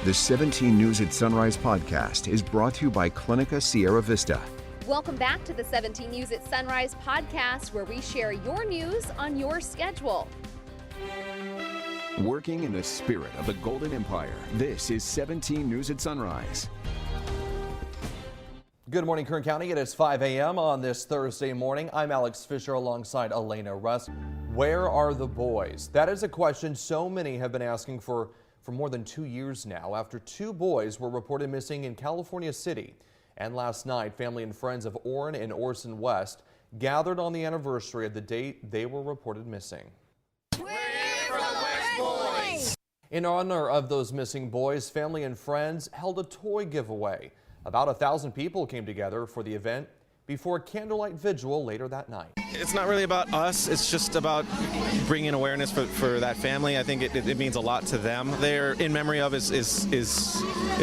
The 17 News at Sunrise podcast is brought to you by Clinica Sierra Vista. Welcome back to the 17 News at Sunrise podcast, where we share your news on your schedule. Working in the spirit of the Golden Empire, this is 17 News at Sunrise. Good morning, Kern County. It is 5 a.m. on this Thursday morning. I'm Alex Fisher alongside Elena Russ. Where are the boys? That is a question so many have been asking for more than 2 years now, after 2 boys were reported missing in California City. And last night, family and friends of Orrin and Orson West gathered on the anniversary of the date they were reported missing. We're here for the West Boys! In honor of those missing boys, family and friends held a toy giveaway. About 1,000 people came together for the event before a candlelight vigil later that night. It's not really about us, it's just about bringing awareness for that family. I think it means a lot to them. They're in memory of is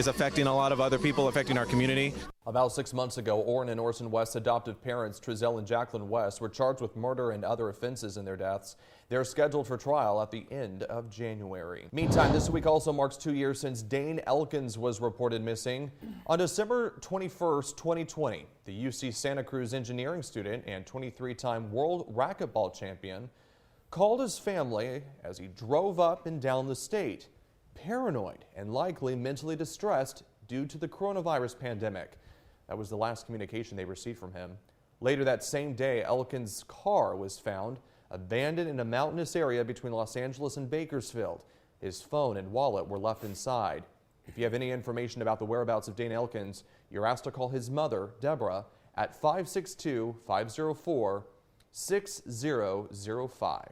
affecting a lot of other people, affecting our community. About 6 months ago, Orrin and Orson West's adoptive parents, Trezell and Jacqueline West, were charged with murder and other offenses in their deaths. They're scheduled for trial at the end of January. Meantime, this week also marks 2 years since Dane Elkins was reported missing. On December 21st, 2020, the UC Santa Cruz engineering student and 23-time world racquetball champion called his family as he drove up and down the state, paranoid and likely mentally distressed due to the coronavirus pandemic. That was the last communication they received from him. Later that same day, Elkins' car was found abandoned in a mountainous area between Los Angeles and Bakersfield. His phone and wallet were left inside. If you have any information about the whereabouts of Dane Elkins, you're asked to call his mother, Deborah, at 562-504-6005.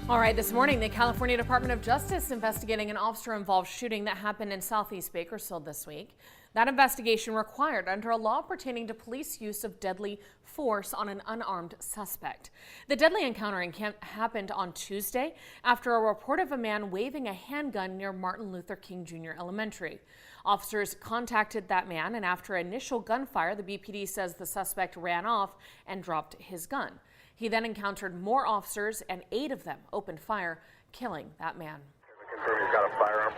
All right, this morning, the California Department of Justice investigating an officer-involved shooting that happened in Southeast Bakersfield this week. That investigation required under a law pertaining to police use of deadly force on an unarmed suspect. The deadly encounter happened on Tuesday after a report of a man waving a handgun near Martin Luther King Jr. Elementary. Officers contacted that man, and after initial gunfire, the BPD says the suspect ran off and dropped his gun. He then encountered more officers, and 8 of them opened fire, killing that man. We confirm he's got a firearm.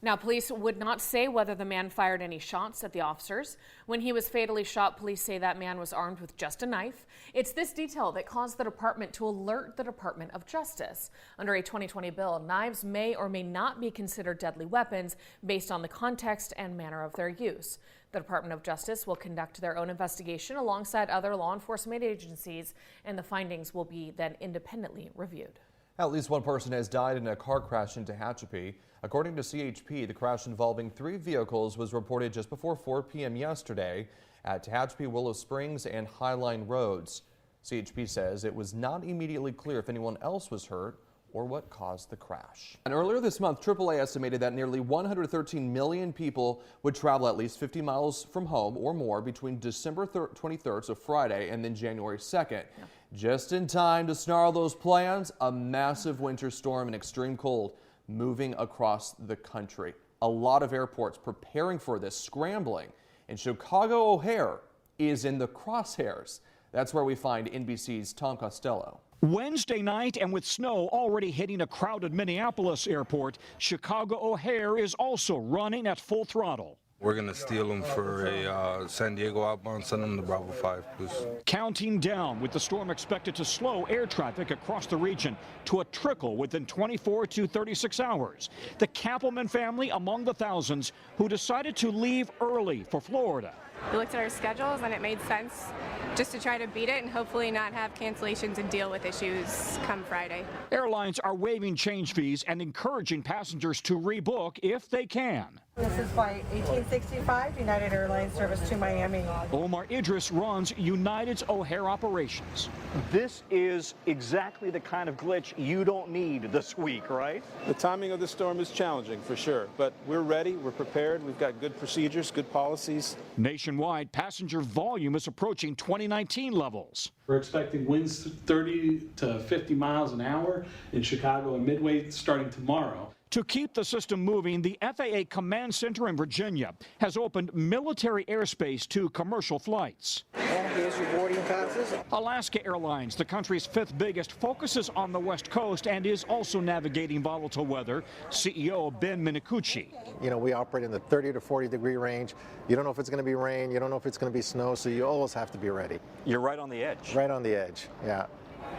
Now, police would not say whether the man fired any shots at the officers. When he was fatally shot, police say that man was armed with just a knife. It's this detail that caused the department to alert the Department of Justice. Under a 2020 bill, knives may or may not be considered deadly weapons based on the context and manner of their use. The Department of Justice will conduct their own investigation alongside other law enforcement agencies, and the findings will be then independently reviewed. At least one person has died in a car crash in Tehachapi. According to CHP, the crash involving 3 vehicles was reported just before 4 p.m. yesterday at Tehachapi, Willow Springs, and Highline Roads. CHP says it was not immediately clear if anyone else was hurt or what caused the crash. And earlier this month, AAA estimated that nearly 113 million people would travel at least 50 miles from home or more between December 23rd, so Friday, and then January 2nd. Yeah. Just in time to snarl those plans, a massive winter storm and extreme cold moving across the country. A lot of airports preparing for this, scrambling, and Chicago O'Hare is in the crosshairs. That's where we find NBC's Tom Costello. Wednesday night, and with snow already hitting a crowded Minneapolis airport, Chicago O'Hare is also running at full throttle. We're going to steal them for a San Diego outbound, send them to Bravo 5, please. Counting down, with the storm expected to slow air traffic across the region to a trickle within 24 to 36 hours. The Kappelman family among the thousands who decided to leave early for Florida. We looked at our schedules and it made sense just to try to beat it and hopefully not have cancellations and deal with issues come Friday. Airlines are waiving change fees and encouraging passengers to rebook if they can. This is Flight 1865, United Airlines service to Miami. Omar Idris runs United's O'Hare operations. This is exactly the kind of glitch you don't need this week, right? The timing of the storm is challenging for sure, but we're ready, we're prepared, we've got good procedures, good policies. Nationwide, passenger volume is approaching 2019 levels. We're expecting winds 30 to 50 miles an hour in Chicago and Midway starting tomorrow. To keep the system moving, the FAA Command Center in Virginia has opened military airspace to commercial flights. And Here's your boarding passes. Alaska Airlines, the country's 5th biggest, focuses on the West Coast and is also navigating volatile weather. CEO Ben Minicucci. You know, we operate in the 30 to 40 degree range. You don't know if it's going to be rain. You don't know if it's going to be snow. So you always have to be ready. You're right on the edge. Right on the edge, yeah.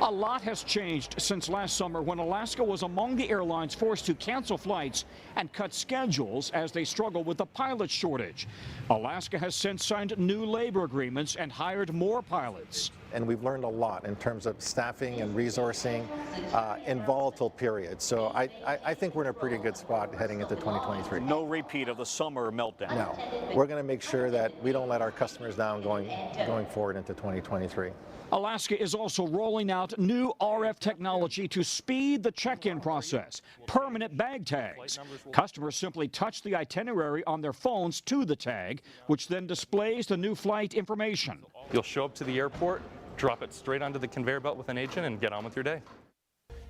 A lot has changed since last summer when Alaska was among the airlines forced to cancel flights and cut schedules as they struggle with the pilot shortage. Alaska has since signed new labor agreements and hired more pilots. And we've learned a lot in terms of staffing and resourcing in volatile periods. So I think we're in a pretty good spot heading into 2023. No repeat of the summer meltdown. No. We're going to make sure that we don't let our customers down going forward into 2023. Alaska is also rolling out new RF technology to speed the check-in process. Permanent bag tags. Customers simply touch the itinerary on their phones to the tag, which then displays the new flight information. You'll show up to the airport, drop it straight onto the conveyor belt with an agent, and get on with your day.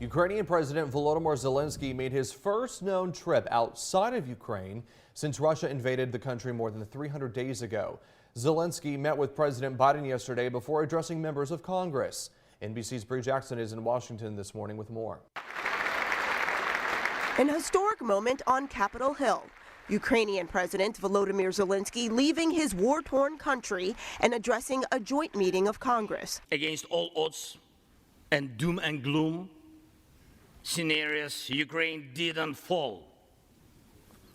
Ukrainian President Volodymyr Zelenskyy made his first known trip outside of Ukraine since Russia invaded the country more than 300 days ago. Zelenskyy met with President Biden yesterday before addressing members of Congress. NBC's Bree Jackson is in Washington this morning with more. An historic moment on Capitol Hill. Ukrainian President Volodymyr Zelenskyy leaving his war-torn country and addressing a joint meeting of Congress. Against all odds and doom and gloom scenarios, Ukraine didn't fall.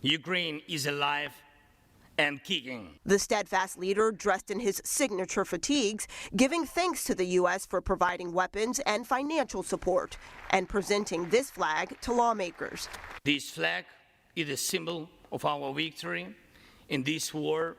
Ukraine is alive and kicking. The steadfast leader, dressed in his signature fatigues, giving thanks to the U.S. for providing weapons and financial support, and presenting this flag to lawmakers. This flag is a symbol of our victory. In this war,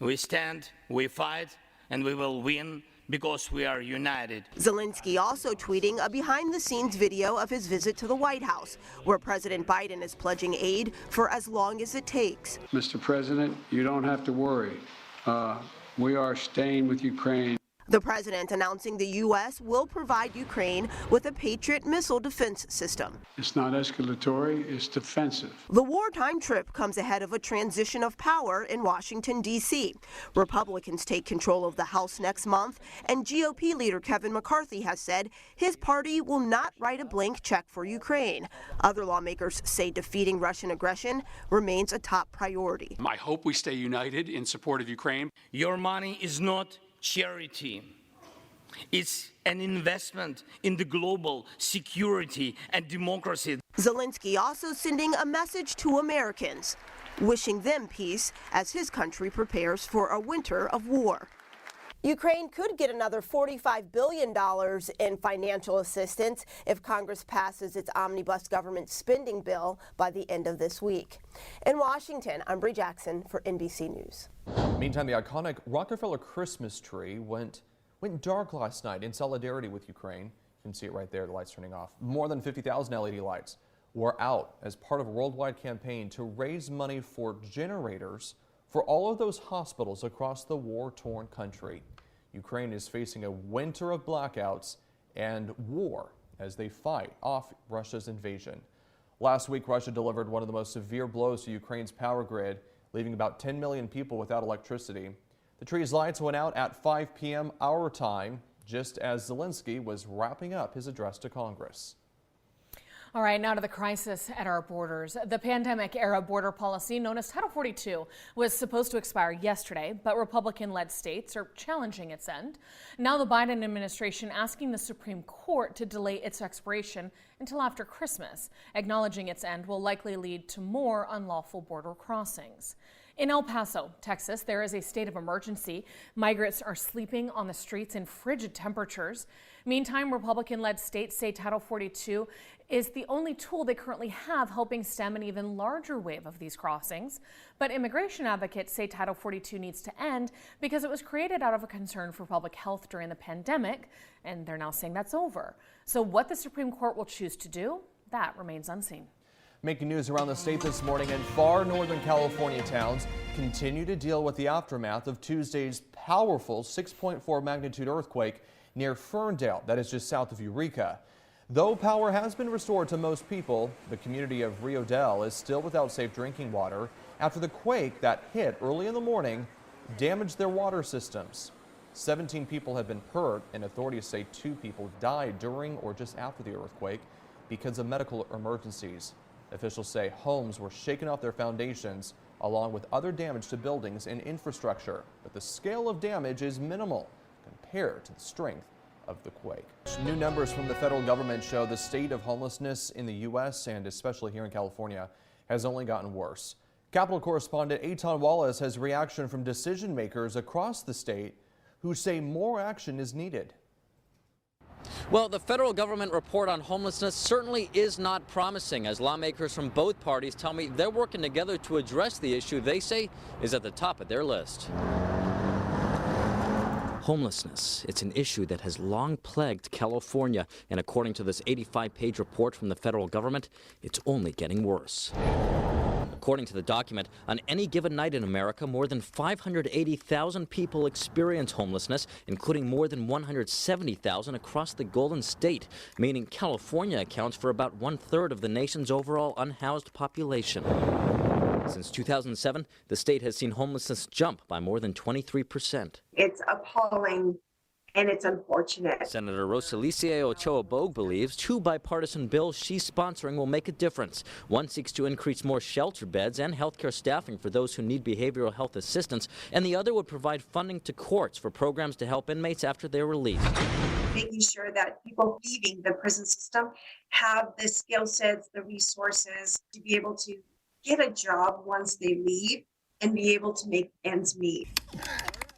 we stand, we fight, and we will win because we are united. Zelenskyy also tweeting a behind-the-scenes video of his visit to the White House, where President Biden is pledging aid for as long as it takes. Mr. President, you don't have to worry. We are staying with Ukraine. The president announcing the U.S. will provide Ukraine with a Patriot missile defense system. It's not escalatory, it's defensive. The wartime trip comes ahead of a transition of power in Washington, D.C. Republicans take control of the House next month, and GOP leader Kevin McCarthy has said his party will not write a blank check for Ukraine. Other lawmakers say defeating Russian aggression remains a top priority. I hope we stay united in support of Ukraine. Your money is not charity. It's an investment in the global security and democracy. Zelenskyy also sending a message to Americans, wishing them peace as his country prepares for a winter of war. Ukraine could get another $45 billion in financial assistance if Congress passes its omnibus government spending bill by the end of this week. In Washington, I'm Bree Jackson for NBC News. Meantime, the iconic Rockefeller Christmas tree went dark last night in solidarity with Ukraine. You can see it right there, the lights turning off. More than 50,000 LED lights were out as part of a worldwide campaign to raise money for generators for all of those hospitals across the war-torn country. Ukraine is facing a winter of blackouts and war as they fight off Russia's invasion. Last week, Russia delivered one of the most severe blows to Ukraine's power grid, leaving about 10 million people without electricity. The tree's lights went out at 5 p.m. our time, just as Zelenskyy was wrapping up his address to Congress. All right, now to the crisis at our borders. The pandemic-era border policy, known as Title 42, was supposed to expire yesterday, but Republican-led states are challenging its end. Now the Biden administration asking the Supreme Court to delay its expiration until after Christmas, acknowledging its end will likely lead to more unlawful border crossings. In El Paso, Texas, there is a state of emergency. Migrants are sleeping on the streets in frigid temperatures. Meantime, Republican-led states say Title 42 is the only tool they currently have helping stem an even larger wave of these crossings. But immigration advocates say Title 42 needs to end because it was created out of a concern for public health during the pandemic, and they're now saying that's over. So what the Supreme Court will choose to do, that remains unseen. Making news around the state this morning, and far northern California towns continue to deal with the aftermath of Tuesday's powerful 6.4 magnitude earthquake near Ferndale, that is just south of Eureka. Though power has been restored to most people, the community of Rio Del is still without safe drinking water after the quake that hit early in the morning damaged their water systems. 17 people have been hurt, and authorities say 2 people died during or just after the earthquake because of medical emergencies. Officials say homes were shaken off their foundations, along with other damage to buildings and infrastructure. But the scale of damage is minimal compared to the strength of the quake. New numbers from the federal government show the state of homelessness in the U.S. and especially here in California has only gotten worse. Capitol correspondent Eitan Wallace has reaction from decision makers across the state who say more action is needed. Well, the federal government report on homelessness certainly is not promising, as lawmakers from both parties tell me they're working together to address the issue they say is at the top of their list. Homelessness, it's an issue that has long plagued California, and according to this 85-page report from the federal government, it's only getting worse. According to the document, on any given night in America, more than 580,000 people experience homelessness, including more than 170,000 across the Golden State, meaning California accounts for about 1/3 of the nation's overall unhoused population. Since 2007, the state has seen homelessness jump by more than 23%. It's appalling. And it's unfortunate. Senator Rosalicia Ochoa-Bogue believes 2 bipartisan bills she's sponsoring will make a difference. One seeks to increase more shelter beds and healthcare staffing for those who need behavioral health assistance, and the other would provide funding to courts for programs to help inmates after they're released. Making sure that people leaving the prison system have the skill sets, the resources to be able to get a job once they leave and be able to make ends meet.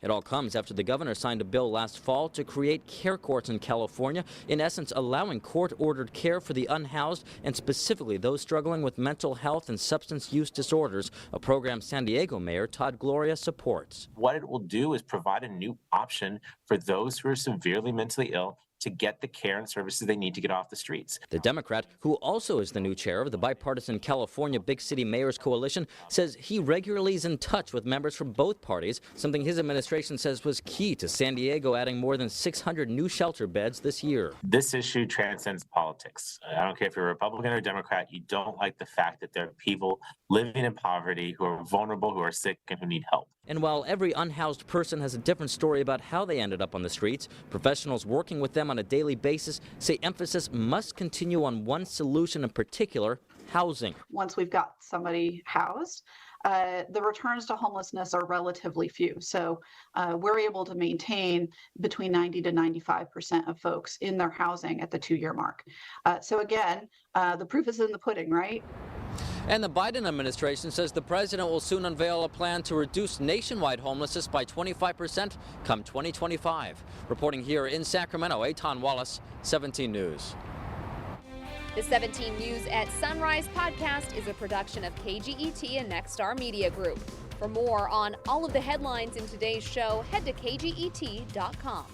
It all comes after the governor signed a bill last fall to create care courts in California, in essence allowing court-ordered care for the unhoused and specifically those struggling with mental health and substance use disorders, a program San Diego Mayor Todd Gloria supports. What it will do is provide a new option for those who are severely mentally ill to get the care and services they need to get off the streets. The Democrat, who also is the new chair of the bipartisan California Big City Mayors Coalition, says he regularly is in touch with members from both parties, something his administration says was key to San Diego adding more than 600 new shelter beds this year. This issue transcends politics. I don't care if you're a Republican or a Democrat, you don't like the fact that there are people living in poverty who are vulnerable, who are sick, and who need help. And while every unhoused person has a different story about how they ended up on the streets, professionals working with them on a daily basis say emphasis must continue on one solution in particular: housing. Once we've got somebody housed, the returns to homelessness are relatively few. So we're able to maintain between 90 to 95% of folks in their housing at the 2-year mark. So again, the proof is in the pudding, right? And the Biden administration says the president will soon unveil a plan to reduce nationwide homelessness by 25% come 2025. Reporting here in Sacramento, Eitan Wallace, 17 News. The 17 News at Sunrise podcast is a production of KGET and Nexstar Media Group. For more on all of the headlines in today's show, head to kget.com.